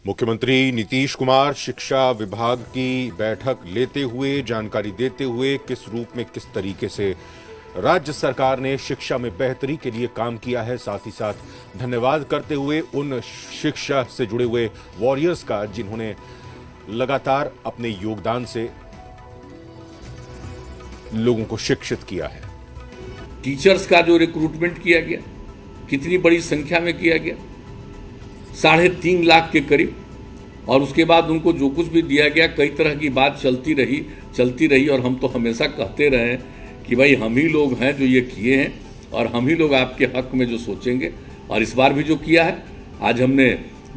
मुख्यमंत्री नीतीश कुमार शिक्षा विभाग की बैठक लेते हुए जानकारी देते हुए किस रूप में किस तरीके से राज्य सरकार ने शिक्षा में बेहतरी के लिए काम किया है, साथ ही साथ धन्यवाद करते हुए उन शिक्षा से जुड़े हुए वॉरियर्स का जिन्होंने लगातार अपने योगदान से लोगों को शिक्षित किया है। टीचर्स का जो रिक्रूटमेंट किया गया, कितनी बड़ी संख्या में किया गया, 3.5 लाख के करीब। और उसके बाद उनको जो कुछ भी दिया गया, कई तरह की बात चलती रही और हम तो हमेशा कहते रहे कि भाई हम ही लोग हैं जो ये किए हैं और हम ही लोग आपके हक में जो सोचेंगे। और इस बार भी जो किया है, आज हमने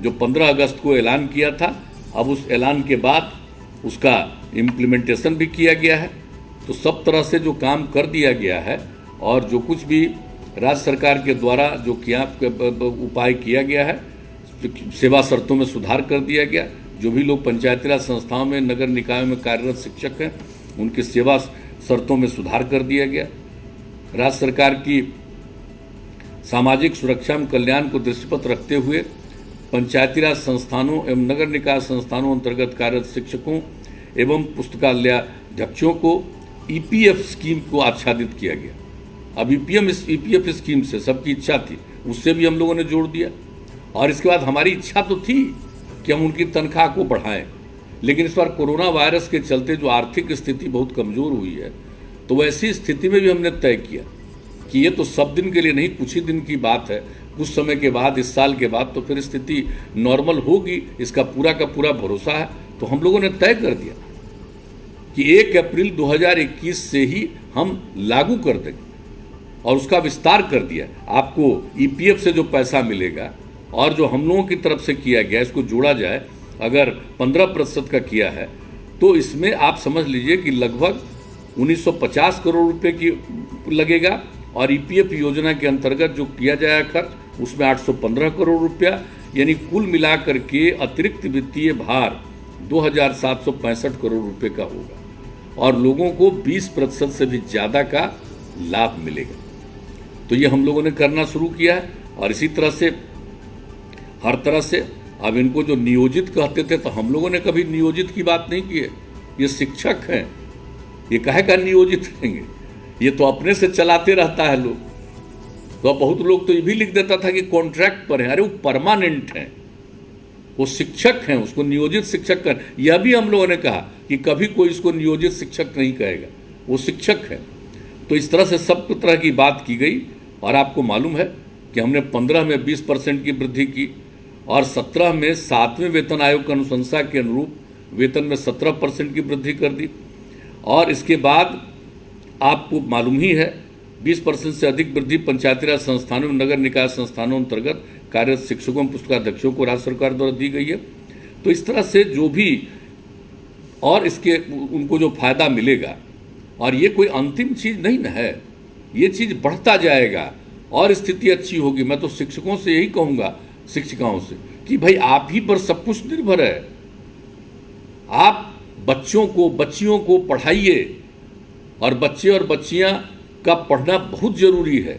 जो 15 अगस्त को ऐलान किया था, अब उस ऐलान के बाद उसका इम्प्लीमेंटेशन भी किया गया है। तो सब तरह से जो काम कर दिया गया है और जो कुछ भी राज्य सरकार के द्वारा जो उपाय किया गया है, सेवा शर्तों में सुधार कर दिया गया। जो भी लोग पंचायती राज संस्थाओं में, नगर निकायों में कार्यरत शिक्षक हैं, उनकी सेवा शर्तों में सुधार कर दिया गया। राज्य सरकार की सामाजिक सुरक्षा एवं कल्याण को दृष्टिगत रखते हुए पंचायती राज संस्थानों एवं नगर निकाय संस्थानों अंतर्गत कार्यरत शिक्षकों एवं पुस्तकालयाध्यक्षों को ईपीएफ स्कीम को आच्छादित किया गया। अब ईपीएफ स्कीम से सबकी इच्छा थी, उससे भी हम लोगों ने जोड़ दिया। और इसके बाद हमारी इच्छा तो थी कि हम उनकी तनख्वाह को बढ़ाएं, लेकिन इस बार कोरोना वायरस के चलते जो आर्थिक स्थिति बहुत कमज़ोर हुई है, तो वैसी स्थिति में भी हमने तय किया कि ये तो सब दिन के लिए नहीं, कुछ ही दिन की बात है। कुछ समय के बाद, इस साल के बाद तो फिर स्थिति नॉर्मल होगी, इसका पूरा का पूरा भरोसा है। तो हम लोगों ने तय कर दिया कि 1 अप्रैल 2021 से ही हम लागू कर देंगे और उसका विस्तार कर दिया। आपको ईपीएफ से जो पैसा मिलेगा और जो हम लोगों की तरफ से किया गया, इसको जोड़ा जाए, अगर 15% का किया है तो इसमें आप समझ लीजिए कि लगभग 1950 करोड़ रुपए की लगेगा। और ईपीएफ योजना के अंतर्गत जो किया जाएगा खर्च, उसमें 815 करोड़ रुपया, यानी कुल मिलाकर के अतिरिक्त वित्तीय भार 2765 करोड़ रुपए का होगा और लोगों को 20% से भी ज़्यादा का लाभ मिलेगा। तो ये हम लोगों ने करना शुरू किया है। और इसी तरह से हर तरह से अब इनको जो नियोजित कहते थे, तो हम लोगों ने कभी नियोजित की बात नहीं की है। ये शिक्षक हैं, ये काहे का नियोजित करेंगे, ये तो अपने से चलाते रहता है लोग। तो बहुत लोग तो ये भी लिख देता था कि कॉन्ट्रैक्ट पर है। अरे वो परमानेंट हैं, वो शिक्षक हैं, उसको नियोजित शिक्षक कर। यह भी हम लोगों ने कहा कि कभी कोई इसको नियोजित शिक्षक नहीं कहेगा, वो शिक्षक है। तो इस तरह से सब तरह की बात की गई। और आपको मालूम है कि हमने 15 में 20% की वृद्धि की और 17 में 7वें वेतन आयोग की अनुशंसा के अनुरूप वेतन में 17% की वृद्धि कर दी। और इसके बाद आपको मालूम ही है 20% से अधिक वृद्धि पंचायती राज संस्थानों में, नगर निकाय संस्थानों अंतर्गत कार्यरत शिक्षकों, पुस्तकाध्यक्षों को राज्य सरकार द्वारा दी गई है। तो इस तरह से जो भी और इसके उनको जो फायदा मिलेगा, और ये कोई अंतिम चीज़ नहीं न है, ये चीज़ बढ़ता जाएगा और स्थिति अच्छी होगी। मैं तो शिक्षकों से यही कहूँगा, शिक्षिकाओं से, कि भाई आप ही पर सब कुछ निर्भर है। आप बच्चों को, बच्चियों को पढ़ाइए और बच्चे और बच्चियाँ का पढ़ना बहुत ज़रूरी है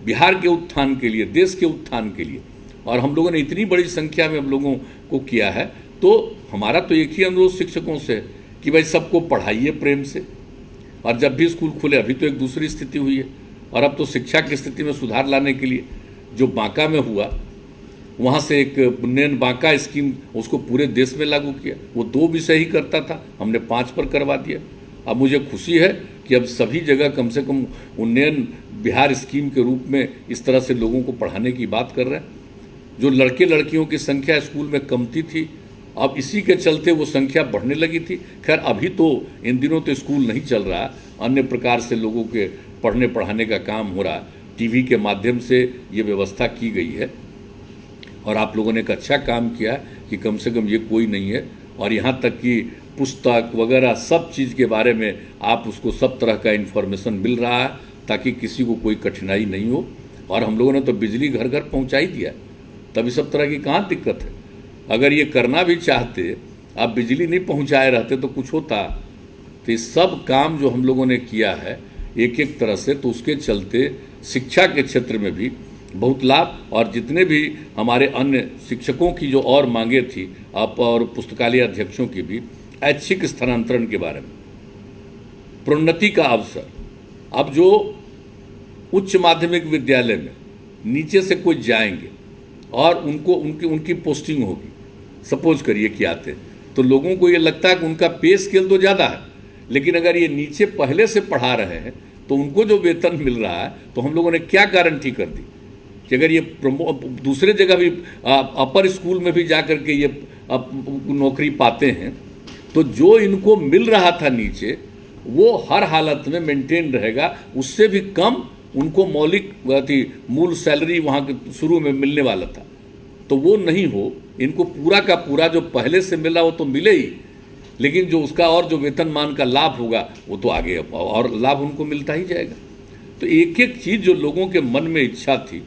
बिहार के उत्थान के लिए, देश के उत्थान के लिए। और हम लोगों ने इतनी बड़ी संख्या में हम लोगों को किया है, तो हमारा तो एक ही अनुरोध शिक्षकों से है कि भाई सबको पढ़ाइए प्रेम से। और जब भी स्कूल खुले, अभी तो एक दूसरी स्थिति हुई है, और अब तो शिक्षा की स्थिति में सुधार लाने के लिए जो बांका में हुआ, वहाँ से एक उन्नयन बांका स्कीम, उसको पूरे देश में लागू किया। वो 2 विषय ही करता था, हमने 5 पर करवा दिया। अब मुझे खुशी है कि अब सभी जगह कम से कम उन्नयन बिहार स्कीम के रूप में इस तरह से लोगों को पढ़ाने की बात कर रहे हैं। जो लड़के लड़कियों की संख्या स्कूल में कमती थी, अब इसी के चलते वो संख्या बढ़ने लगी थी। खैर अभी तो इन दिनों तो स्कूल नहीं चल रहा, अन्य प्रकार से लोगों के पढ़ने पढ़ाने का काम हो रहा है। टीवी के माध्यम से ये व्यवस्था की गई है और आप लोगों ने एक अच्छा काम किया कि कम से कम ये कोई नहीं है। और यहाँ तक कि पुस्तक वगैरह सब चीज़ के बारे में आप उसको सब तरह का इन्फॉर्मेशन मिल रहा है, ताकि किसी को कोई कठिनाई नहीं हो। और हम लोगों ने तो बिजली घर घर पहुँचा ही दिया, तभी सब तरह की कहाँ दिक्कत है। अगर ये करना भी चाहते, आप बिजली नहीं पहुँचाए रहते तो कुछ होता। तो ये सब काम जो हम लोगों ने किया है एक एक तरह से, तो उसके चलते शिक्षा के क्षेत्र में भी बहुत लाभ। और जितने भी हमारे अन्य शिक्षकों की जो और मांगे थी और पुस्तकालय अध्यक्षों की भी, ऐच्छिक स्थानांतरण के बारे में, प्रोन्नति का अवसर। अब जो उच्च माध्यमिक विद्यालय में नीचे से कोई जाएंगे और उनको उनकी पोस्टिंग होगी, सपोज करिए कि आते, तो लोगों को ये लगता है कि उनका पे स्केल तो ज़्यादा है, लेकिन अगर ये नीचे पहले से पढ़ा रहे हैं तो उनको जो वेतन मिल रहा है, तो हम लोगों ने क्या गारंटी कर दी कि अगर ये दूसरे जगह भी अपर स्कूल में भी जा कर के ये नौकरी पाते हैं, तो जो इनको मिल रहा था नीचे, वो हर हालत में मेंटेन रहेगा, उससे भी कम उनको मौलिक मूल सैलरी वहाँ के शुरू में मिलने वाला था। तो वो नहीं हो, इनको पूरा का पूरा जो पहले से मिला वो तो मिले ही, लेकिन जो उसका और जो वेतनमान का लाभ होगा वो तो आगे और लाभ उनको मिलता ही जाएगा। तो एक एक चीज़ जो लोगों के मन में इच्छा थी,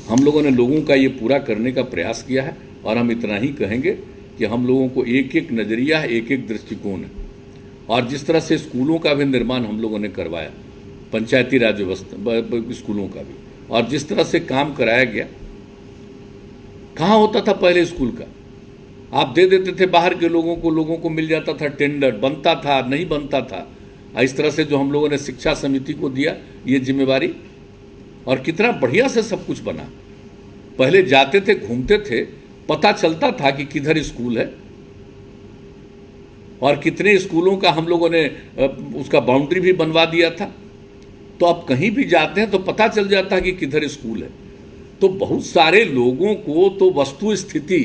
हम लोगों ने लोगों का ये पूरा करने का प्रयास किया है। और हम इतना ही कहेंगे कि हम लोगों को एक एक नज़रिया है, एक एक दृष्टिकोण है। और जिस तरह से स्कूलों का भी निर्माण हम लोगों ने करवाया, पंचायती राज व्यवस्था स्कूलों का भी, और जिस तरह से काम कराया गया, कहाँ होता था पहले स्कूल का, आप दे देते थे बाहर के लोगों को मिल जाता था, टेंडर बनता था, नहीं बनता था। इस तरह से जो हम लोगों ने शिक्षा समिति को दिया ये जिम्मेवारी, और कितना बढ़िया से सब कुछ बना। पहले जाते थे, घूमते थे, पता चलता था कि किधर स्कूल है और कितने स्कूलों का हम लोगों ने उसका बाउंड्री भी बनवा दिया था। तो अब कहीं भी जाते हैं तो पता चल जाता है कि किधर स्कूल है। तो बहुत सारे लोगों को तो वस्तु स्थिति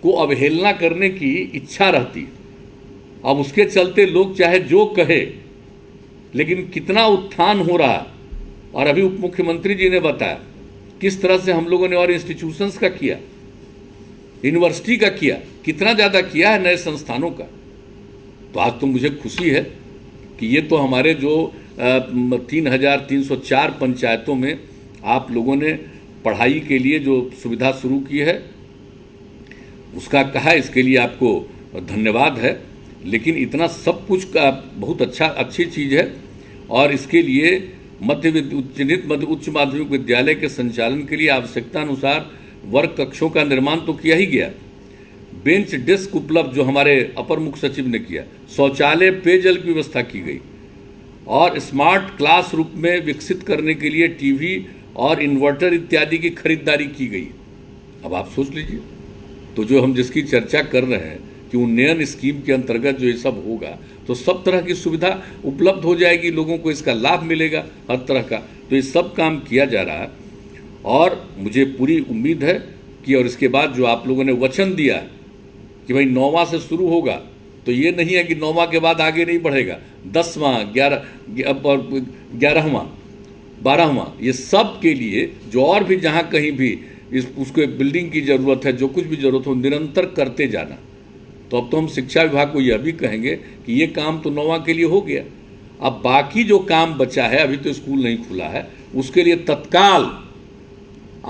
को अवहेलना करने की इच्छा रहती है। अब उसके चलते लोग चाहे जो कहे, लेकिन कितना उत्थान हो रहा। और अभी उप मुख्यमंत्री जी ने बताया किस तरह से हम लोगों ने और इंस्टीट्यूशंस का किया, यूनिवर्सिटी का किया, कितना ज़्यादा किया है, नए संस्थानों का। तो आज तो मुझे खुशी है कि ये तो हमारे जो 3,304 पंचायतों में आप लोगों ने पढ़ाई के लिए जो सुविधा शुरू की है उसका कहा, इसके लिए आपको धन्यवाद है। लेकिन इतना सब कुछ का बहुत अच्छी चीज़ है। और इसके लिए उच्च माध्यमिक विद्यालय के संचालन के लिए आवश्यकता अनुसार वर्ग कक्षों का निर्माण तो किया ही गया, बेंच डेस्क उपलब्ध जो हमारे अपर मुख्य सचिव ने किया, शौचालय पेयजल की व्यवस्था की गई, और स्मार्ट क्लासरूम में विकसित करने के लिए टीवी और इन्वर्टर इत्यादि की खरीदारी की गई। अब आप सोच लीजिए, तो जो हम जिसकी चर्चा कर रहे हैं कि उन्नयन स्कीम के अंतर्गत जो ये सब होगा, तो सब तरह की सुविधा उपलब्ध हो जाएगी, लोगों को इसका लाभ मिलेगा हर तरह का। तो ये सब काम किया जा रहा है और मुझे पूरी उम्मीद है कि, और इसके बाद जो आप लोगों ने वचन दिया कि भाई 9वां से शुरू होगा, तो ये नहीं है कि 9वां के बाद आगे नहीं बढ़ेगा, 10वां, 11वां, 12वां, ये सब के लिए जो और भी जहाँ कहीं भी उसको बिल्डिंग की ज़रूरत है, जो कुछ भी ज़रूरत हो, निरंतर करते जाना। तो अब तो हम शिक्षा विभाग को यह भी कहेंगे कि ये काम तो 9वां के लिए हो गया, अब बाकी जो काम बचा है, अभी तो स्कूल नहीं खुला है, उसके लिए तत्काल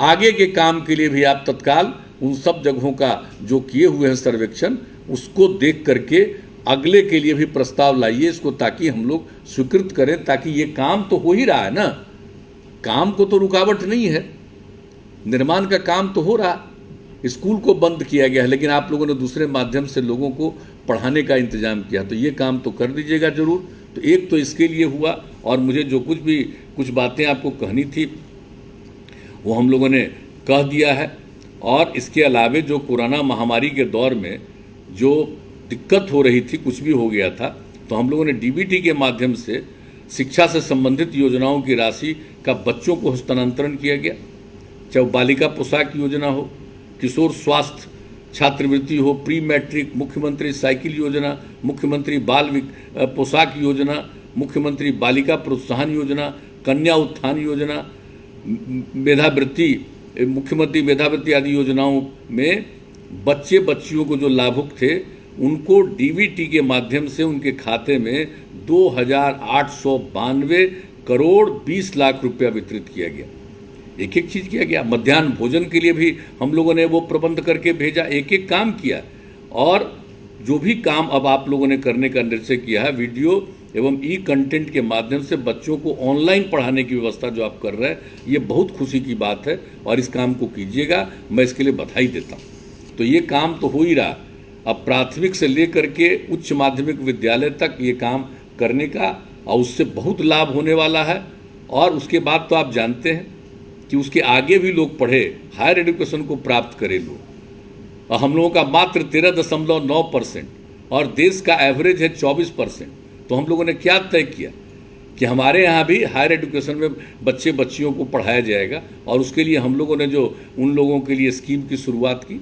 आगे के काम के लिए भी आप तत्काल उन सब जगहों का जो किए हुए हैं सर्वेक्षण, उसको देख करके अगले के लिए भी प्रस्ताव लाइए इसको, ताकि हम लोग स्वीकृत करें, ताकि ये काम तो हो ही रहा है ना, काम को तो रुकावट नहीं है, निर्माण का काम तो हो रहा। स्कूल को बंद किया गया है, लेकिन आप लोगों ने दूसरे माध्यम से लोगों को पढ़ाने का इंतजाम किया, तो ये काम तो कर दीजिएगा जरूर। तो एक तो इसके लिए हुआ, और मुझे जो कुछ बातें आपको कहनी थी वो हम लोगों ने कह दिया है। और इसके अलावे जो कोरोना महामारी के दौर में जो दिक्कत हो रही थी, कुछ भी हो गया था, तो हम लोगों ने डीबीटी के माध्यम से शिक्षा से संबंधित योजनाओं की राशि का बच्चों को हस्तांतरण किया गया, चाहे बालिका पोशाक योजना हो, किशोर स्वास्थ्य छात्रवृत्ति हो, प्री मैट्रिक, मुख्यमंत्री साइकिल योजना, मुख्यमंत्री बाल पोशाक योजना, मुख्यमंत्री बालिका प्रोत्साहन योजना, कन्या उत्थान योजना, मेधावृत्ति, मुख्यमंत्री मेधावृत्ति आदि योजनाओं में बच्चे बच्चियों को जो लाभुक थे उनको डीबीटी के माध्यम से उनके खाते में 2,892 करोड़ 20 लाख रुपया वितरित किया गया। एक एक चीज़ किया गया। मध्याह्न भोजन के लिए भी हम लोगों ने वो प्रबंध करके भेजा, एक एक काम किया। और जो भी काम अब आप लोगों ने करने का निश्चय किया है, वीडियो एवं ई कंटेंट के माध्यम से बच्चों को ऑनलाइन पढ़ाने की व्यवस्था जो आप कर रहे हैं, ये बहुत खुशी की बात है और इस काम को कीजिएगा, मैं इसके लिए बधाई देता हूँ। तो ये काम तो हो ही रहा, अब प्राथमिक से लेकर के उच्च माध्यमिक विद्यालय तक ये काम करने का और उससे बहुत लाभ होने वाला है। और उसके बाद तो आप जानते हैं कि उसके आगे भी लोग पढ़े, हायर एजुकेशन को प्राप्त करें लोग। और हम लोगों का मात्र 13.9% और देश का एवरेज है 24%। तो हम लोगों ने क्या तय किया कि हमारे यहाँ भी हायर एजुकेशन में बच्चे बच्चियों को पढ़ाया जाएगा और उसके लिए हम लोगों ने जो उन लोगों के लिए स्कीम की शुरुआत की,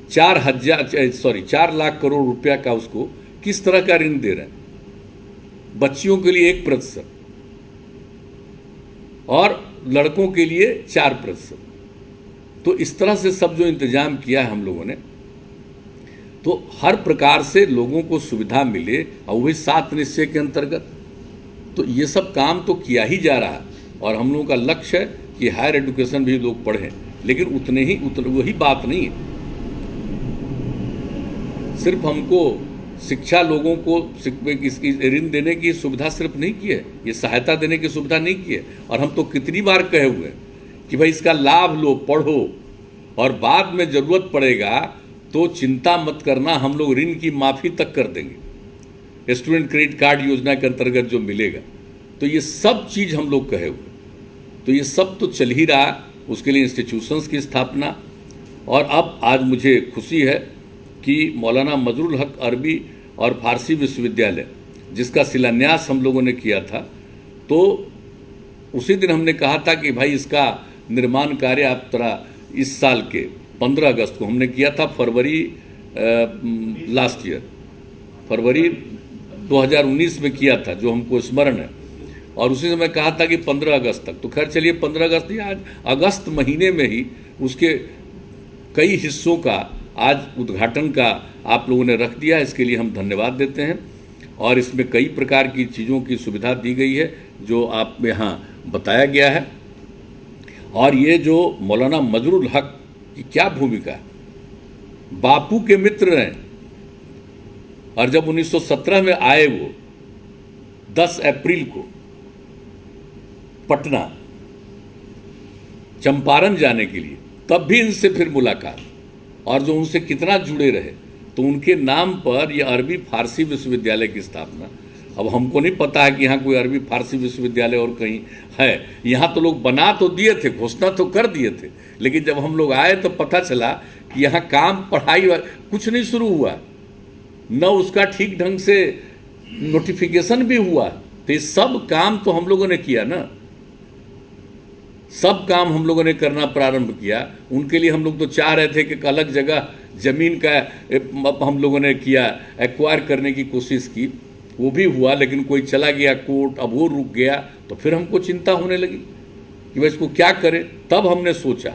4 लाख करोड़ रुपया का उसको किस तरह का ऋण दे रहे हैं, बच्चियों के लिए 1% और लड़कों के लिए 4%। तो इस तरह से सब जो इंतजाम किया है हम लोगों ने, तो हर प्रकार से लोगों को सुविधा मिले और वही 7 निश्चय के अंतर्गत तो ये सब काम तो किया ही जा रहा है। और हम लोगों का लक्ष्य है कि हायर एजुकेशन भी लोग पढ़ें, लेकिन वही बात नहीं है। सिर्फ हमको शिक्षा लोगों को इसकी ऋण देने की सुविधा सिर्फ नहीं की है, ये सहायता देने की सुविधा नहीं की है। और हम तो कितनी बार कहे हुए हैं कि भाई इसका लाभ लो, पढ़ो और बाद में ज़रूरत पड़ेगा तो चिंता मत करना, हम लोग ऋण की माफ़ी तक कर देंगे, स्टूडेंट क्रेडिट कार्ड योजना के अंतर्गत जो मिलेगा। तो ये सब चीज़ हम लोग कहे हुए, तो ये सब तो चल ही रहा। उसके लिए इंस्टीट्यूशंस की स्थापना, और अब आज मुझे खुशी है कि मौलाना मजरूल हक अरबी और फारसी विश्वविद्यालय जिसका शिलान्यास हम लोगों ने किया था, तो उसी दिन हमने कहा था कि भाई इसका निर्माण कार्य आप तरह इस साल के 15 अगस्त को हमने किया था, लास्ट ईयर फरवरी 2019 में किया था, जो हमको स्मरण है। और उसी समय कहा था कि 15 अगस्त तक, तो खैर चलिए 15 अगस्त ही, आज अगस्त महीने में ही उसके कई हिस्सों का आज उद्घाटन का आप लोगों ने रख दिया, इसके लिए हम धन्यवाद देते हैं। और इसमें कई प्रकार की चीज़ों की सुविधा दी गई है जो आप यहाँ बताया गया है। और ये जो मौलाना मजरूल हक की क्या भूमिका है, बापू के मित्र हैं, और जब 1917 में आए वो 10 अप्रैल को पटना चंपारण जाने के लिए, तब भी इनसे फिर मुलाकात, और जो उनसे कितना जुड़े रहे, तो उनके नाम पर यह अरबी फारसी विश्वविद्यालय की स्थापना। अब हमको नहीं पता है कि यहाँ कोई अरबी फारसी विश्वविद्यालय और कहीं है, यहाँ तो लोग बना तो दिए थे, घोषणा तो कर दिए थे, लेकिन जब हम लोग आए तो पता चला कि यहाँ काम पढ़ाई कुछ नहीं शुरू हुआ, न उसका ठीक ढंग से नोटिफिकेशन भी हुआ। तो ये सब काम तो हम लोगों ने किया ना, सब काम हम लोगों ने करना प्रारंभ किया। उनके लिए हम लोग तो चाह रहे थे कि एक अलग जगह ज़मीन का हम लोगों ने किया, एक्वायर करने की कोशिश की, वो भी हुआ, लेकिन कोई चला गया कोर्ट, अब वो रुक गया, तो फिर हमको चिंता होने लगी कि भाई इसको क्या करें। तब हमने सोचा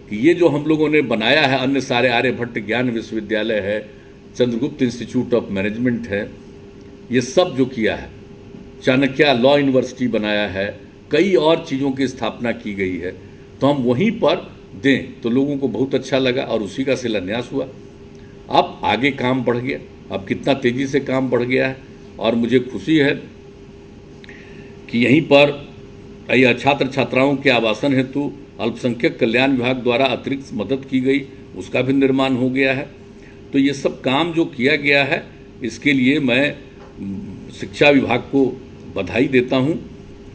कि ये जो हम लोगों ने बनाया है, अन्य सारे आर्यभट्ट ज्ञान विश्वविद्यालय है, चंद्रगुप्त इंस्टीट्यूट ऑफ मैनेजमेंट है, ये सब जो किया है, चाणक्य लॉ यूनिवर्सिटी बनाया है, कई और चीज़ों की स्थापना की गई है, तो हम वहीं पर दें तो लोगों को बहुत अच्छा लगा और उसी का शिलान्यास हुआ। अब आगे काम बढ़ गया, अब कितना तेज़ी से काम बढ़ गया है। और मुझे खुशी है कि यहीं पर छात्र छात्राओं के आवासन हेतु अल्पसंख्यक कल्याण विभाग द्वारा अतिरिक्त मदद की गई, उसका भी निर्माण हो गया है। तो ये सब काम जो किया गया है, इसके लिए मैं शिक्षा विभाग को बधाई देता हूँ।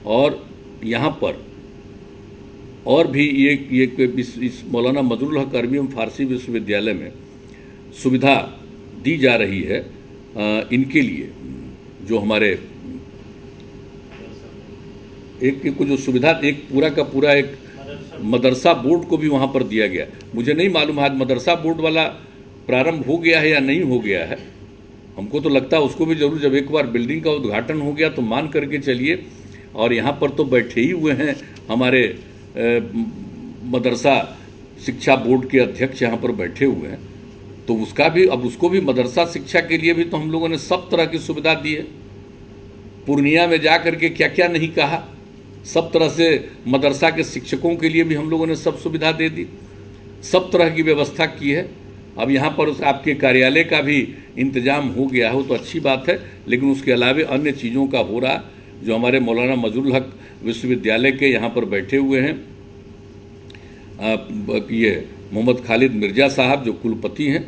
और यहाँ पर और भी ये इस मौलाना मजरूल हक अरबी एवं फारसी विश्वविद्यालय में सुविधा दी जा रही है इनके लिए, जो हमारे एक जो सुविधा, एक पूरा का पूरा एक मदरसा बोर्ड को भी वहाँ पर दिया गया। मुझे नहीं मालूम आज मदरसा बोर्ड वाला प्रारंभ हो गया है या नहीं हो गया है, हमको तो लगता है उसको भी जरूर, जब एक बार बिल्डिंग का उद्घाटन हो गया तो मान करके चलिए। और यहाँ पर तो बैठे ही हुए हैं हमारे मदरसा शिक्षा बोर्ड के अध्यक्ष यहाँ पर बैठे हुए हैं, तो उसका भी, अब उसको भी मदरसा शिक्षा के लिए भी तो हम लोगों ने सब तरह की सुविधा दी है। पूर्णिया में जा कर के क्या क्या नहीं कहा, सब तरह से मदरसा के शिक्षकों के लिए भी हम लोगों ने सब सुविधा दे दी, सब तरह की व्यवस्था की है। अब यहाँ पर उस आपके कार्यालय का भी इंतजाम हो गया हो तो अच्छी बात है, लेकिन उसके अलावे अन्य चीज़ों का हो रहा, जो हमारे मौलाना मजरुल हक विश्वविद्यालय के यहाँ पर बैठे हुए हैं, ये मोहम्मद खालिद मिर्जा साहब जो कुलपति हैं,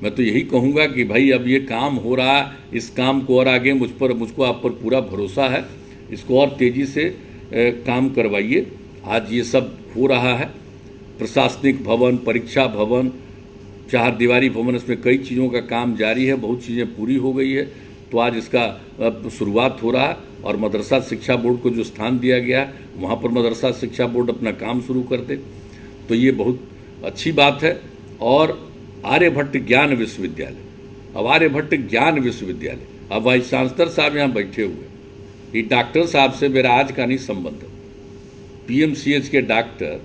मैं तो यही कहूँगा कि भाई अब ये काम हो रहा, इस काम को और आगे मुझको आप पर पूरा भरोसा है, इसको और तेज़ी से काम करवाइए। आज ये सब हो रहा है, प्रशासनिक भवन, परीक्षा भवन, 4 दीवारी भवन, इसमें कई चीज़ों का काम जारी है, बहुत चीज़ें पूरी हो गई है। तो आज इसका शुरुआत हो रहा है और मदरसा शिक्षा बोर्ड को जो स्थान दिया गया है वहाँ पर मदरसा शिक्षा बोर्ड अपना काम शुरू कर दे, तो ये बहुत अच्छी बात है। और आर्यभट्ट ज्ञान विश्वविद्यालय, अब आर्यभट्ट ज्ञान विश्वविद्यालय, अब वाइस चांसलर साहब यहाँ बैठे हुए, ये डॉक्टर साहब से मेरा आज का नहीं संबंध, पीएमसीएच के डॉक्टर,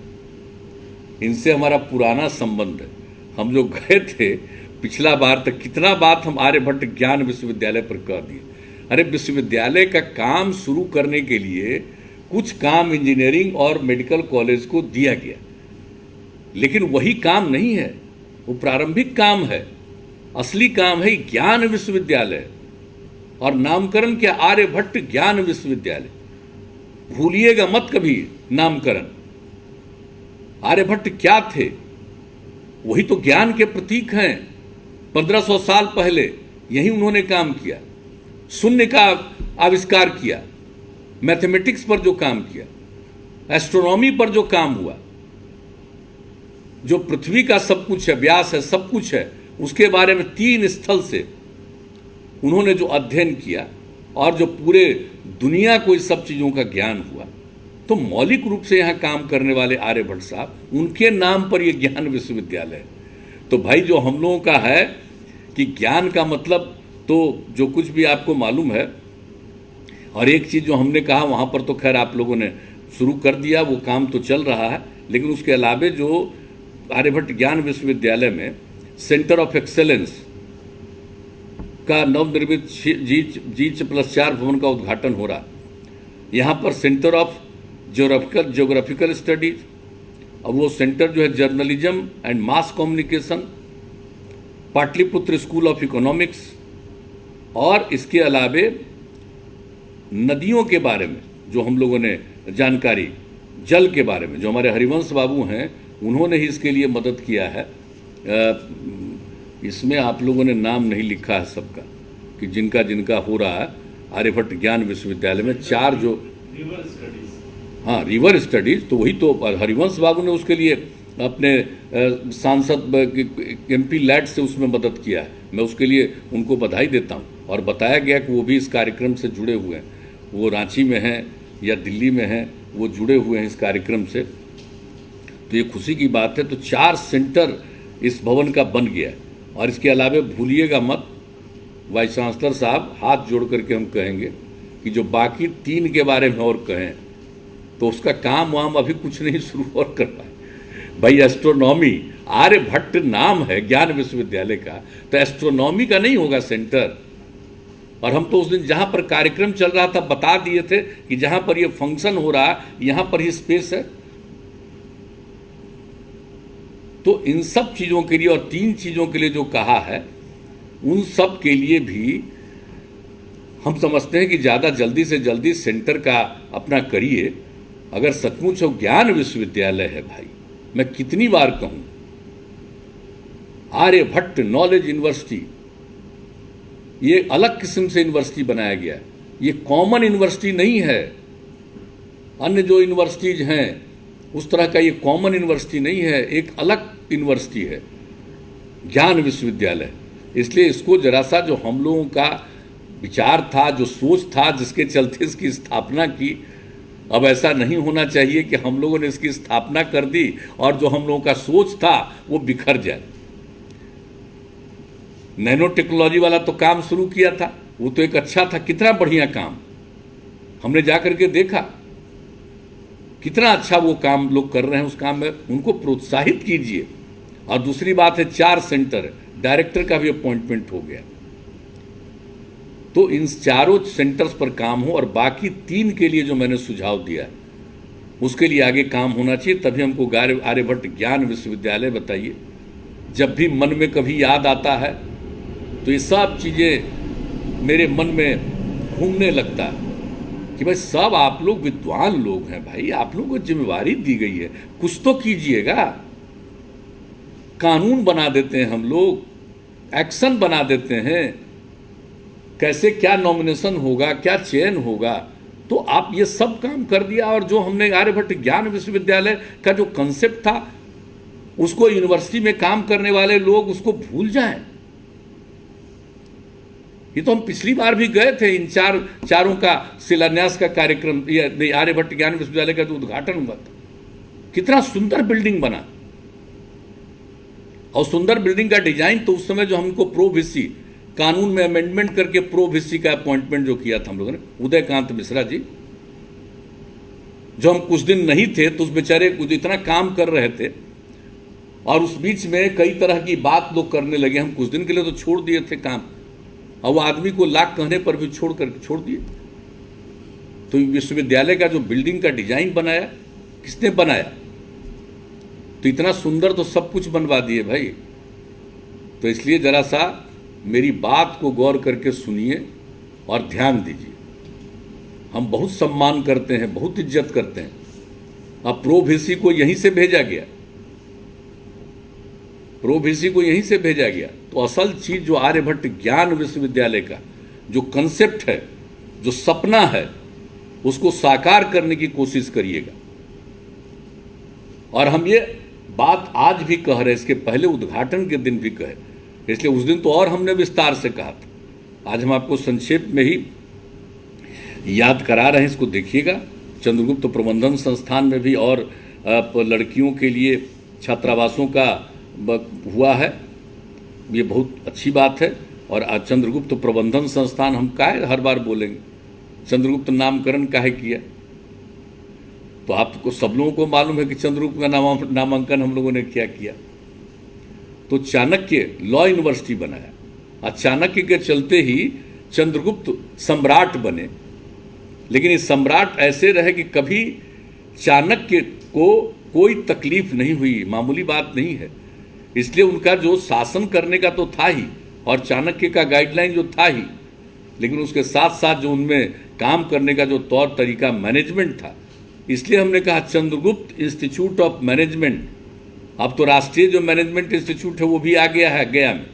इनसे हमारा पुराना संबंध है। हम जो गए थे पिछला बार तक, कितना बात हम आर्यभट्ट ज्ञान विश्वविद्यालय पर कह दिए। अरे विश्वविद्यालय का काम शुरू करने के लिए कुछ काम इंजीनियरिंग और मेडिकल कॉलेज को दिया गया, लेकिन वही काम नहीं है, वो प्रारंभिक काम है। असली काम है ज्ञान विश्वविद्यालय, और नामकरण क्या, आर्यभट्ट ज्ञान विश्वविद्यालय। भूलिएगा मत कभी नामकरण। आर्यभट्ट क्या थे? वही तो ज्ञान के प्रतीक हैं। 1500 साल पहले यही उन्होंने काम किया, शून्य का आविष्कार किया, मैथमेटिक्स पर जो काम किया, एस्ट्रोनॉमी पर जो काम हुआ, जो पृथ्वी का सब कुछ है, व्यास है, सब कुछ है, उसके बारे में 3 स्थल से उन्होंने जो अध्ययन किया और जो पूरे दुनिया को इस सब चीज़ों का ज्ञान हुआ, तो मौलिक रूप से यहाँ काम करने वाले आर्यभट्ट साहब, उनके नाम पर यह ज्ञान विश्वविद्यालय है। तो भाई जो हम लोगों का है कि ज्ञान का मतलब तो जो कुछ भी आपको मालूम है, और एक चीज़ जो हमने कहा वहाँ पर तो खैर आप लोगों ने शुरू कर दिया, वो काम तो चल रहा है, लेकिन उसके अलावे जो आर्यभट्ट ज्ञान विश्वविद्यालय में सेंटर ऑफ एक्सेलेंस का नवनिर्मित G+4 भवन का उद्घाटन हो रहा। यहाँ पर सेंटर ऑफ ज्योग्राफिकल स्टडीज, और वो सेंटर जो है journalism and mass communication, Pataliputra school of economics, और इसके अलावे नदियों के बारे में जो हम लोगों ने जानकारी, जल के बारे में जो हमारे हरिवंश बाबू हैं, उन्होंने ही इसके लिए मदद किया है। इसमें आप लोगों ने नाम नहीं लिखा है सबका कि जिनका जिनका हो रहा है आर्यभट्ट ज्ञान विश्वविद्यालय में 4 जो हाँ रिवर स्टडीज, तो वही तो हरिवंश बाबू ने उसके लिए अपने सांसद MP लैड से उसमें मदद किया है। मैं उसके लिए उनको बधाई देता हूँ। और बताया गया कि वो भी इस कार्यक्रम से जुड़े हुए हैं, वो रांची में हैं या दिल्ली में हैं, वो जुड़े हुए हैं इस कार्यक्रम से, तो ये खुशी की बात है। तो 4 सेंटर इस भवन का बन गया है। और इसके अलावे भूलिएगा मत, वाइस चांसलर साहब, हाथ जोड़ करके हम कहेंगे कि जो बाकी 3 के बारे में और कहें तो उसका काम वाम अभी कुछ नहीं शुरू और कर पाए। भाई एस्ट्रोनॉमी, आर्यभट्ट नाम है ज्ञान विश्वविद्यालय का, तो एस्ट्रोनॉमी का नहीं होगा सेंटर। और हम तो उस दिन जहां पर कार्यक्रम चल रहा था बता दिए थे कि जहां पर ये फंक्शन हो रहा यहां पर ही स्पेस है। तो इन सब चीज़ों के लिए और 3 चीज़ों के लिए जो कहा है, उन सब के लिए भी हम समझते हैं कि ज़्यादा जल्दी से जल्दी सेंटर का अपना करिए। अगर सचमुच वो ज्ञान विश्वविद्यालय है भाई, मैं कितनी बार कहूँ, आर्यभट्ट नॉलेज यूनिवर्सिटी, ये अलग किस्म से यूनिवर्सिटी बनाया गया है, ये कॉमन यूनिवर्सिटी नहीं है। अन्य जो यूनिवर्सिटीज हैं उस तरह का ये कॉमन यूनिवर्सिटी नहीं है, एक अलग यूनिवर्सिटी है ज्ञान विश्वविद्यालय। इसलिए इसको जरा सा जो हम लोगों का विचार था, जो सोच था, जिसके चलते इसकी स्थापना की, अब ऐसा नहीं होना चाहिए कि हम लोगों ने इसकी स्थापना कर दी और जो हम लोगों का सोच था वो बिखर जाए। नैनो टेक्नोलॉजी वाला तो काम शुरू किया था, वो तो एक अच्छा था, कितना बढ़िया काम, हमने जाकर के देखा कितना अच्छा वो काम लोग कर रहे हैं। उस काम में उनको प्रोत्साहित कीजिए। और दूसरी बात है 4 सेंटर, डायरेक्टर का भी अपॉइंटमेंट हो गया, तो इन 4 सेंटर्स पर काम हो। और बाकी 3 के लिए जो मैंने सुझाव दिया उसके लिए आगे काम होना चाहिए। तभी हमको आर्यभट्ट ज्ञान विश्वविद्यालय बताइए, जब भी मन में कभी याद आता है तो ये सब चीज़ें मेरे मन में घूमने लगता है कि भाई सब आप लोग विद्वान लोग हैं भाई, आप लोगों को जिम्मेवारी दी गई है, कुछ तो कीजिएगा। कानून बना देते हैं हम लोग, एक्शन बना देते हैं, कैसे क्या नॉमिनेशन होगा, क्या चयन होगा, तो आप ये सब काम कर दिया। और जो हमने आर्यभट्ट ज्ञान विश्वविद्यालय का जो कंसेप्ट था उसको यूनिवर्सिटी में काम करने वाले लोग उसको भूल जाएं। ये तो हम पिछली बार भी गए थे, इन चारों का शिलान्यास का कार्यक्रम, ये आर्यभट्ट ज्ञान विश्वविद्यालय का जो उद्घाटन हुआ था, कितना सुंदर बिल्डिंग बना। और सुंदर बिल्डिंग का डिजाइन तो उस समय जो हमको प्रो वीसी कानून में अमेंडमेंट करके प्रो वीसी का अपॉइंटमेंट जो किया था हम लोगों ने, उदयकांत मिश्रा जी, जो हम कुछ दिन नहीं थे तो उस बेचारे कुछ इतना काम कर रहे थे और उस बीच में कई तरह की बात लोग करने लगे। हम कुछ दिन के लिए तो छोड़ दिए थे काम, और वो आदमी को लाख कहने पर भी छोड़ दिए। तो विश्वविद्यालय का जो बिल्डिंग का डिजाइन बनाया, किसने बनाया? तो इतना सुंदर तो सब कुछ बनवा दिए भाई। तो इसलिए जरा सा मेरी बात को गौर करके सुनिए और ध्यान दीजिए। हम बहुत सम्मान करते हैं, बहुत इज्जत करते हैं। अब प्रो वीसी को यहीं से भेजा गया, प्रो वीसी को यहीं से भेजा गया। तो असल चीज जो आर्यभट्ट ज्ञान विश्वविद्यालय का जो कंसेप्ट है, जो सपना है, उसको साकार करने की कोशिश करिएगा। और हम ये बात आज भी कह रहे, इसके पहले उद्घाटन के दिन भी कहे, इसलिए उस दिन तो और हमने विस्तार से कहा था। आज हम आपको संक्षेप में ही याद करा रहे हैं, इसको देखिएगा। चंद्रगुप्त प्रबंधन संस्थान में भी और लड़कियों के लिए छात्रावासों का हुआ है, ये बहुत अच्छी बात है। और चंद्रगुप्त प्रबंधन संस्थान हम काहे हर बार बोलेंगे, चंद्रगुप्त नामकरण काहे किया? तो आपको सब लोगों को मालूम है कि चंद्रगुप्त का नामांकन हम लोगों ने क्या किया। तो चाणक्य लॉ यूनिवर्सिटी बनाया, चाणक्य के चलते ही चंद्रगुप्त सम्राट बने। लेकिन ये सम्राट ऐसे रहे कि कभी चाणक्य को कोई तकलीफ नहीं हुई, मामूली बात नहीं है। इसलिए उनका जो शासन करने का तो था ही, और चाणक्य का गाइडलाइन जो था ही, लेकिन उसके साथ साथ जो उनमें काम करने का जो तौर तरीका, मैनेजमेंट था, इसलिए हमने कहा चंद्रगुप्त इंस्टीट्यूट ऑफ मैनेजमेंट। अब तो राष्ट्रीय जो मैनेजमेंट इंस्टीट्यूट है वो भी आ गया है गया में,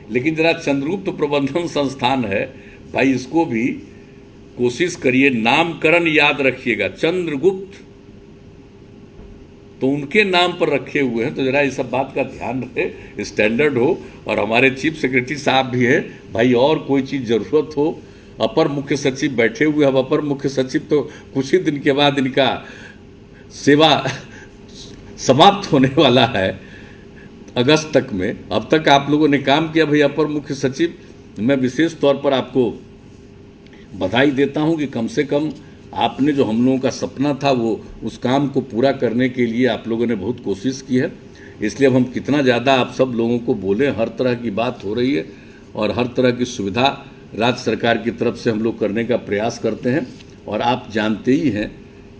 लेकिन जरा चंद्रगुप्त प्रबंधन संस्थान है भाई, इसको भी कोशिश करिए, नामकरण याद रखिएगा। चंद्रगुप्त तो उनके नाम पर रखे हुए हैं, तो जरा इस सब बात का ध्यान रहे, स्टैंडर्ड हो। और हमारे चीफ सेक्रेटरी साहब भी हैं भाई, और कोई चीज़ ज़रूरत हो, अपर मुख्य सचिव बैठे हुए। अब अपर मुख्य सचिव तो कुछ ही दिन के बाद इनका सेवा समाप्त होने वाला है, अगस्त तक में। अब तक आप लोगों ने काम किया भाई अपर मुख्य सचिव, मैं विशेष तौर पर आपको बधाई देता हूं कि कम से कम आपने जो हम लोगों का सपना था वो उस काम को पूरा करने के लिए आप लोगों ने बहुत कोशिश की है। इसलिए अब हम कितना ज़्यादा आप सब लोगों को बोलें, हर तरह की बात हो रही है और हर तरह की सुविधा राज्य सरकार की तरफ से हम लोग करने का प्रयास करते हैं। और आप जानते ही हैं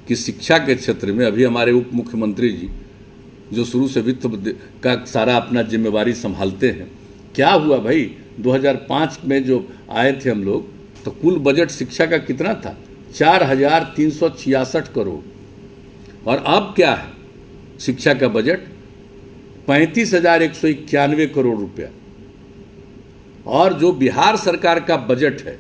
कि शिक्षा के क्षेत्र में अभी हमारे उप मुख्यमंत्री जी जो शुरू से वित्त का सारा अपना जिम्मेवारी संभालते हैं, क्या हुआ भाई 2005 में जो आए थे हम लोग, तो कुल बजट शिक्षा का कितना था? 4,366 करोड़। और अब क्या है शिक्षा का बजट? 35,191 करोड़ रुपया। और जो बिहार सरकार का बजट है,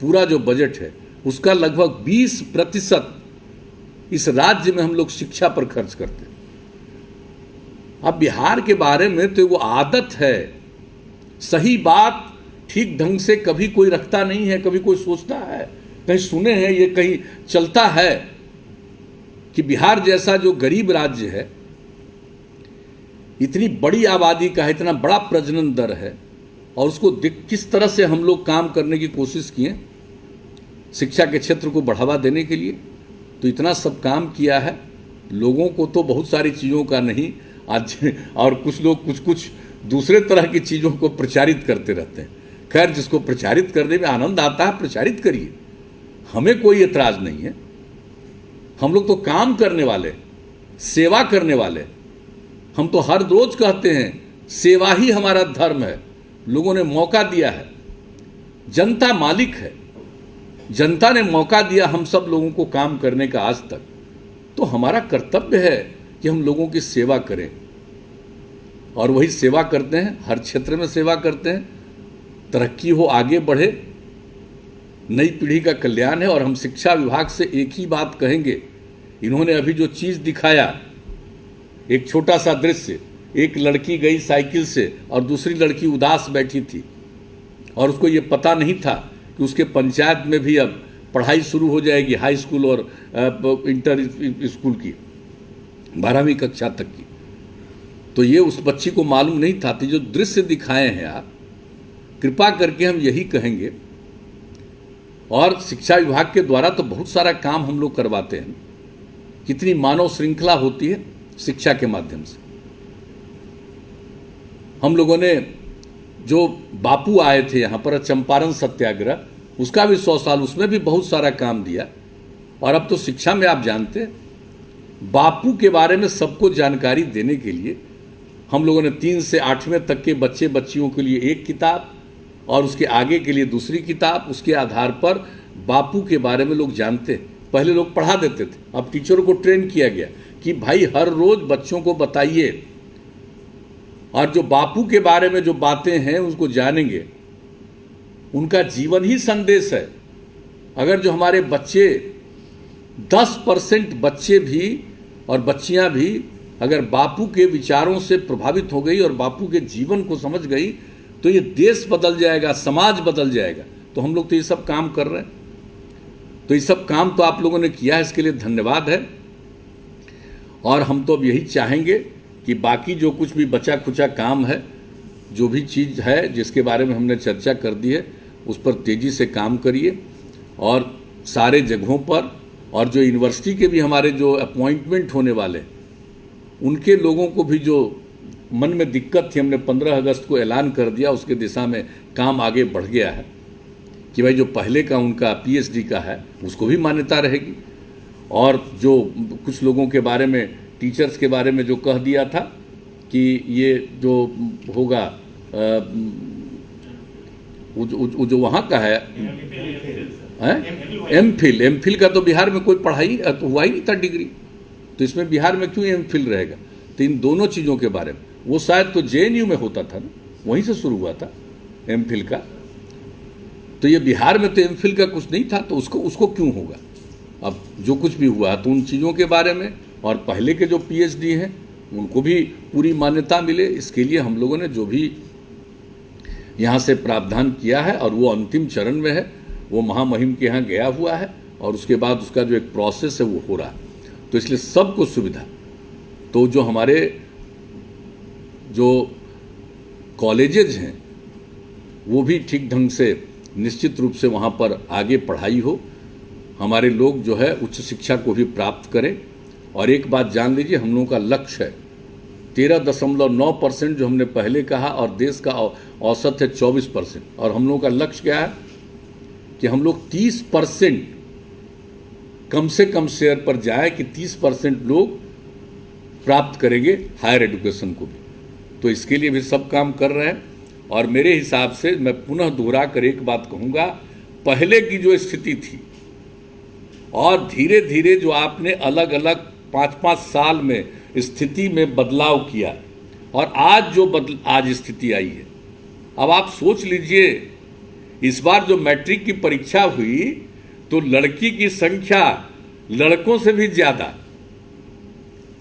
पूरा जो बजट है, उसका लगभग 20% इस राज्य में हम लोग शिक्षा पर खर्च करते हैं। अब बिहार के बारे में तो वो आदत है, सही बात ठीक ढंग से कभी कोई रखता नहीं है, कभी कोई सोचता है, कहीं सुने हैं, ये कहीं चलता है कि बिहार जैसा जो गरीब राज्य है, इतनी बड़ी आबादी का है, इतना बड़ा प्रजनन दर है, और उसको किस तरह से हम लोग काम करने की कोशिश किए शिक्षा के क्षेत्र को बढ़ावा देने के लिए। तो इतना सब काम किया है। लोगों को तो बहुत सारी चीज़ों का नहीं आज, और कुछ लोग कुछ दूसरे तरह की चीज़ों को प्रचारित करते रहते हैं। खैर, जिसको प्रचारित करने में आनंद आता है प्रचारित करिए, हमें कोई एतराज़ नहीं है। हम लोग तो काम करने वाले, सेवा करने वाले, हम तो हर रोज कहते हैं सेवा ही हमारा धर्म है। लोगों ने मौका दिया है, जनता मालिक है, जनता ने मौका दिया हम सब लोगों को काम करने का आज तक, तो हमारा कर्तव्य है कि हम लोगों की सेवा करें। और वही सेवा करते हैं, हर क्षेत्र में सेवा करते हैं, तरक्की हो, आगे बढ़े, नई पीढ़ी का कल्याण है। और हम शिक्षा विभाग से एक ही बात कहेंगे, इन्होंने अभी जो चीज़ दिखाया, एक छोटा सा दृश्य, एक लड़की गई साइकिल से और दूसरी लड़की उदास बैठी थी और उसको ये पता नहीं था कि उसके पंचायत में भी अब पढ़ाई शुरू हो जाएगी, हाई स्कूल और इंटर स्कूल की, 12वीं कक्षा तक की। तो ये उस बच्ची को मालूम नहीं था। तो जो दृश्य दिखाए हैं आप, कृपा करके हम यही कहेंगे। और शिक्षा विभाग के द्वारा तो बहुत सारा काम हम लोग करवाते हैं, कितनी मानव श्रृंखला होती है शिक्षा के माध्यम से। हम लोगों ने जो बापू आए थे यहाँ पर, चंपारण सत्याग्रह, उसका भी 100 साल, उसमें भी बहुत सारा काम दिया। और अब तो शिक्षा में आप जानते हैं, बापू के बारे में सबको जानकारी देने के लिए हम लोगों ने 3 से 8वें तक के बच्चे बच्चियों के लिए एक किताब और उसके आगे के लिए दूसरी किताब, उसके आधार पर बापू के बारे में लोग जानते हैं। पहले लोग पढ़ा देते थे, अब टीचरों को ट्रेन किया गया कि भाई हर रोज बच्चों को बताइए, और जो बापू के बारे में जो बातें हैं उसको जानेंगे। उनका जीवन ही संदेश है। अगर जो हमारे बच्चे 10% बच्चे भी और बच्चियां भी अगर बापू के विचारों से प्रभावित हो गई और बापू के जीवन को समझ गई, तो ये देश बदल जाएगा, समाज बदल जाएगा। तो हम लोग तो ये सब काम कर रहे हैं। तो ये सब काम तो आप लोगों ने किया है, इसके लिए धन्यवाद है। और हम तो अब यही चाहेंगे कि बाकी जो कुछ भी बचा खुचा काम है, जो भी चीज़ है जिसके बारे में हमने चर्चा कर दी है, उस पर तेज़ी से काम करिए। और सारे जगहों पर, और जो यूनिवर्सिटी के भी हमारे जो अपॉइंटमेंट होने वाले, उनके लोगों को भी जो मन में दिक्कत थी, हमने 15 अगस्त को ऐलान कर दिया, उसके दिशा में काम आगे बढ़ गया है कि भाई जो पहले का उनका पीएचडी का है उसको भी मान्यता रहेगी। और जो कुछ लोगों के बारे में, टीचर्स के बारे में जो कह दिया था कि ये जो होगा वो जो वहाँ का है एमफिल का, तो बिहार में कोई पढ़ाई तो हुआ ही नहीं था डिग्री, तो इसमें बिहार में क्यों एमफिल रहेगा। तो इन दोनों चीज़ों के बारे में, वो शायद तो जेएनयू में होता था ना, वहीं से शुरू हुआ था एमफिल का। तो ये बिहार में तो एमफिल का कुछ नहीं था, तो उसको क्यों होगा। अब जो कुछ भी हुआ तो उन चीज़ों के बारे में, और पहले के जो पीएचडी हैं उनको भी पूरी मान्यता मिले, इसके लिए हम लोगों ने जो भी यहाँ से प्रावधान किया है, और वो अंतिम चरण में है, वो महामहिम के यहाँ गया हुआ है, और उसके बाद उसका जो एक प्रोसेस है वो हो रहा है। तो इसलिए सबको सुविधा। तो जो हमारे जो कॉलेजेज हैं वो भी ठीक ढंग से निश्चित रूप से वहाँ पर आगे पढ़ाई हो, हमारे लोग जो है उच्च शिक्षा को भी प्राप्त करें। और एक बात जान लीजिए, हम लोगों का लक्ष्य है 13.9% जो हमने पहले कहा, और देश का औसत है 24%, और हम लोगों का लक्ष्य क्या है कि हम लोग 30% कम से कम शेयर पर जाए, कि 30% लोग प्राप्त करेंगे हायर एजुकेशन को भी। तो इसके लिए भी सब काम कर रहे हैं। और मेरे हिसाब से मैं पुनः दोहरा कर एक बात कहूँगा, पहले की जो स्थिति थी और धीरे धीरे जो आपने अलग अलग 5-5 साल में स्थिति में बदलाव किया, और आज जो आज स्थिति आई है, अब आप सोच लीजिए, इस बार जो मैट्रिक की परीक्षा हुई तो लड़की की संख्या लड़कों से भी ज़्यादा।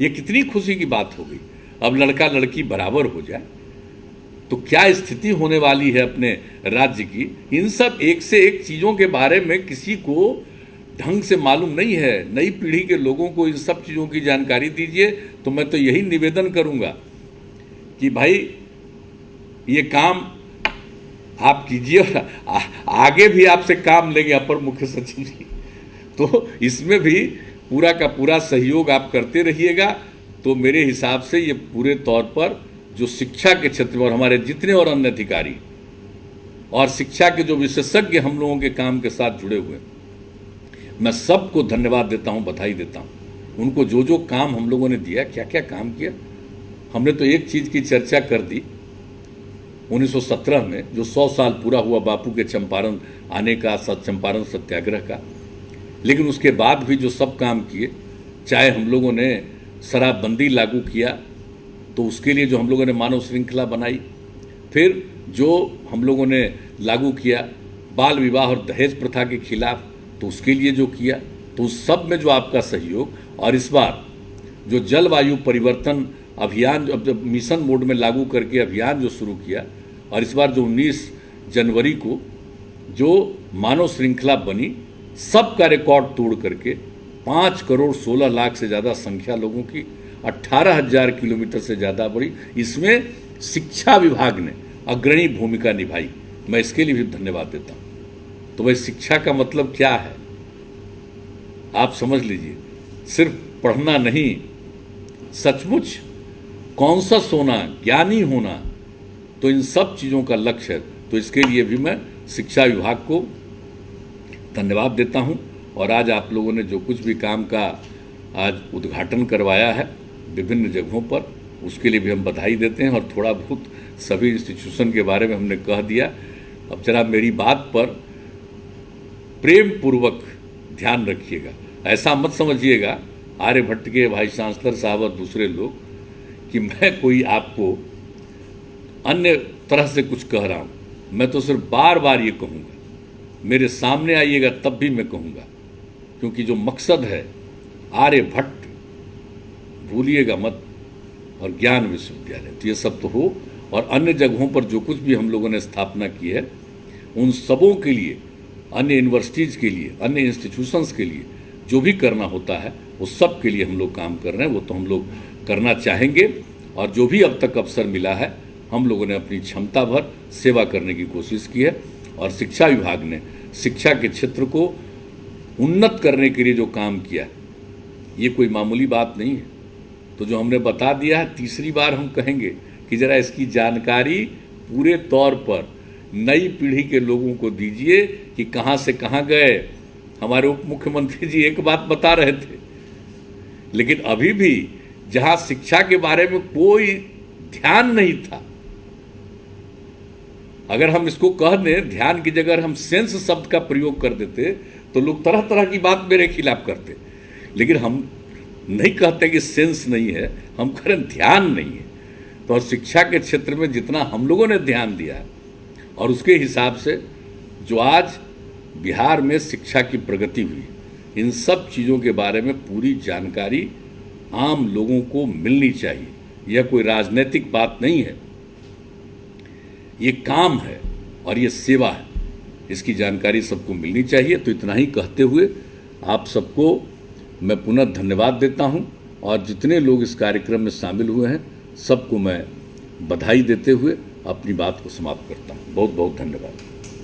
ये कितनी खुशी की बात हो गई। अब लड़का लड़की बराबर हो जाए तो क्या स्थिति होने वाली है अपने राज्य की। इन सब एक से एक चीज़ों के बारे में किसी को ढंग से मालूम नहीं है। नई पीढ़ी के लोगों को इन सब चीज़ों की जानकारी दीजिए। तो मैं तो यही निवेदन करूंगा कि भाई ये काम आप कीजिए, और आगे भी आपसे काम लेंगे अपर मुख्य सचिव जी, तो इसमें भी पूरा का पूरा सहयोग आप करते रहिएगा। तो मेरे हिसाब से ये पूरे तौर पर जो शिक्षा के क्षेत्र में, और हमारे जितने और अन्य अधिकारी और शिक्षा के जो विशेषज्ञ हम लोगों के काम के साथ जुड़े हुए, मैं सबको धन्यवाद देता हूं, बधाई देता हूं। उनको जो जो काम हम लोगों ने दिया, क्या क्या काम किया, हमने तो एक चीज़ की चर्चा कर दी 1917 में, जो 100 साल पूरा हुआ बापू के चंपारण आने का, चंपारण सत्याग्रह का। लेकिन उसके बाद भी जो सब काम किए, चाहे हम लोगों ने शराबबंदी लागू किया तो उसके लिए जो हम लोगों ने मानव श्रृंखला बनाई, फिर जो हम लोगों ने लागू किया बाल विवाह और दहेज प्रथा के खिलाफ, तो उसके लिए जो किया, तो उस सब में जो आपका सहयोग, और इस बार जो जलवायु परिवर्तन अभियान जब मिशन मोड में लागू करके अभियान जो शुरू किया, और इस बार जो 19 जनवरी को जो मानव श्रृंखला बनी, सबका रिकॉर्ड तोड़ करके 5 करोड़ 16 लाख से ज़्यादा संख्या लोगों की 18,000 किलोमीटर से ज़्यादा बढ़ी। इसमें शिक्षा विभाग ने अग्रणी भूमिका निभाई, मैं इसके लिए भी धन्यवाद देता हूँ। तो वह शिक्षा का मतलब क्या है आप समझ लीजिए, सिर्फ पढ़ना नहीं, सचमुच कॉन्शस होना, ज्ञानी होना, तो इन सब चीज़ों का लक्ष्य है। तो इसके लिए भी मैं शिक्षा विभाग को धन्यवाद देता हूं। और आज आप लोगों ने जो कुछ भी काम का आज उद्घाटन करवाया है विभिन्न जगहों पर, उसके लिए भी हम बधाई देते हैं। और थोड़ा बहुत सभी इंस्टीट्यूशन के बारे में हमने कह दिया। अब जरा मेरी बात पर प्रेम पूर्वक ध्यान रखिएगा, ऐसा मत समझिएगा आर्यभट्ट के वाइस चांसलर साहब और दूसरे लोग कि मैं कोई आपको अन्य तरह से कुछ कह रहा हूं। मैं तो सिर्फ बार बार ये कहूँगा, मेरे सामने आइएगा तब भी मैं कहूँगा, क्योंकि जो मकसद है आर्यभट्ट भूलिएगा मत, और ज्ञान विश्वविद्यालय, तो ये सब तो हो। और अन्य जगहों पर जो कुछ भी हम लोगों ने स्थापना की है, उन सबों के लिए, अन्य यूनिवर्सिटीज़ के लिए, अन्य इंस्टीट्यूशंस के लिए जो भी करना होता है, वो सब के लिए हम लोग काम कर रहे हैं। वो तो हम लोग करना चाहेंगे, और जो भी अब तक अवसर मिला है, हम लोगों ने अपनी क्षमता भर सेवा करने की कोशिश की है। और शिक्षा विभाग ने शिक्षा के क्षेत्र को उन्नत करने के लिए जो काम किया, ये कोई मामूली बात नहीं है। तो जो हमने बता दिया है, तीसरी बार हम कहेंगे कि ज़रा इसकी जानकारी पूरे तौर पर नई पीढ़ी के लोगों को दीजिए कि कहाँ से कहाँ गए। हमारे उप मुख्यमंत्री जी एक बात बता रहे थे, लेकिन अभी भी जहाँ शिक्षा के बारे में कोई ध्यान नहीं था, अगर हम इसको कह दें ध्यान की जगह हम सेंस शब्द का प्रयोग कर देते, तो लोग तरह तरह की बात मेरे खिलाफ करते। लेकिन हम नहीं कहते कि सेंस नहीं है, हम कह रहे ध्यान नहीं है। तो शिक्षा के क्षेत्र में जितना हम लोगों ने ध्यान दिया है, और उसके हिसाब से जो आज बिहार में शिक्षा की प्रगति हुई, इन सब चीज़ों के बारे में पूरी जानकारी आम लोगों को मिलनी चाहिए। यह कोई राजनीतिक बात नहीं है, ये काम है और ये सेवा है, इसकी जानकारी सबको मिलनी चाहिए। तो इतना ही कहते हुए आप सबको मैं पुनः धन्यवाद देता हूं, और जितने लोग इस कार्यक्रम में शामिल हुए हैं सबको मैं बधाई देते हुए अपनी बात को समाप्त करता हूं। बहुत बहुत धन्यवाद।